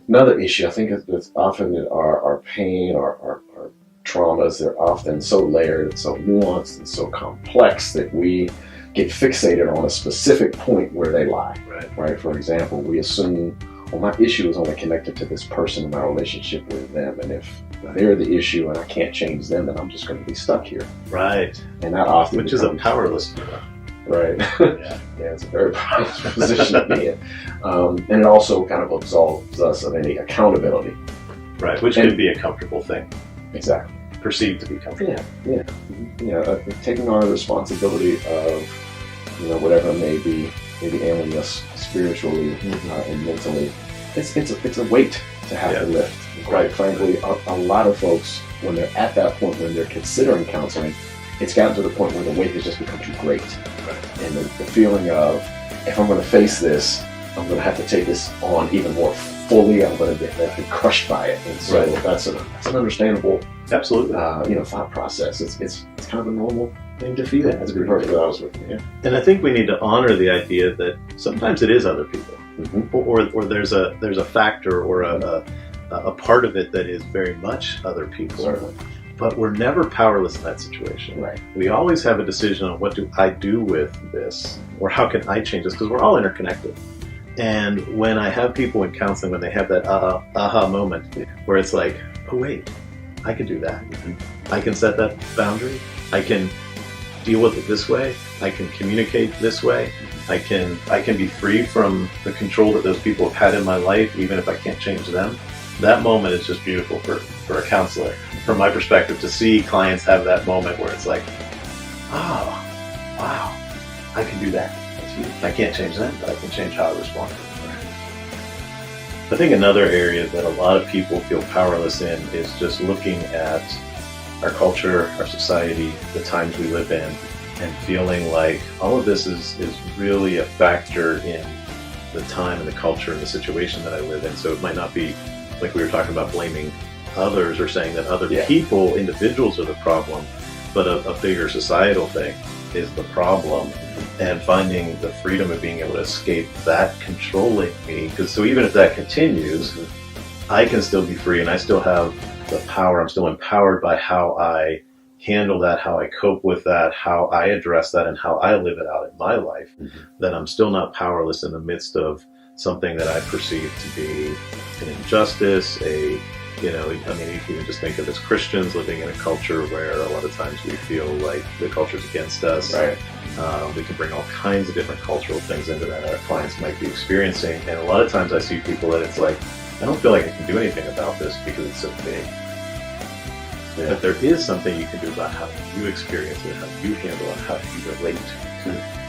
Another issue, I think it's often that our pain, our traumas, they're often so layered, so nuanced, and so complex that we get fixated on a specific point where they lie. Right? For example, we assume, well, my issue is only connected to this person and my relationship with them, and if they're the issue and I can't change them, then I'm just going to be stuck here. Right. And that often Which is a powerless view. Right. Yeah. Yeah, it's a very powerful position to be in. And it also kind of absolves us of any accountability. Right, which can be a comfortable thing. Exactly. Perceived to be comfortable. Yeah. Taking on the responsibility of, whatever may be maybe ailing us spiritually and mentally. It's a weight to have to lift. Quite frankly, a lot of folks, when they're at that point, when they're considering counseling, it's gotten to the point where the weight has just become too great. And the feeling of, if I'm going to face this, I'm going to have to take this on even more fully. I'm going to get crushed by it. And so that's an understandable, absolutely, thought process. It's kind of a normal thing to feel. That's a good perfect honest with you. Yeah. And I think we need to honor the idea that sometimes it is other people, or there's a factor or a part of it that is very much other people. Certainly. But we're never powerless in that situation. Right. We always have a decision on what do I do with this, or how can I change this, because we're all interconnected. And when I have people in counseling, when they have that aha moment, where it's like, oh wait, I can do that. I can set that boundary. I can deal with it this way. I can communicate this way. I can be free from the control that those people have had in my life, even if I can't change them. That moment is just beautiful for a counselor. From my perspective, to see clients have that moment where it's like, oh, wow, I can do that. I can't change them, but I can change how I respond. I think another area that a lot of people feel powerless in is just looking at our culture, our society, the times we live in, and feeling like all of this is really a factor in the time and the culture and the situation that I live in. So it might not be, like we were talking about, blaming others or saying that other people, individuals, are the problem, but a bigger societal thing is the problem, and finding the freedom of being able to escape that controlling me. Because so even if that continues, I can still be free and I still have the power. I'm still empowered by how I handle that, how I cope with that, how I address that, and how I live it out in my life. That I'm still not powerless in the midst of something that I perceive to be an injustice, you can even just think of as Christians living in a culture where a lot of times we feel like the culture's against us. Right. We can bring all kinds of different cultural things into that our clients might be experiencing. And a lot of times I see people that it's like, I don't feel like I can do anything about this because it's so big. But there is something you can do about how you experience it, how you handle it, how you relate to it.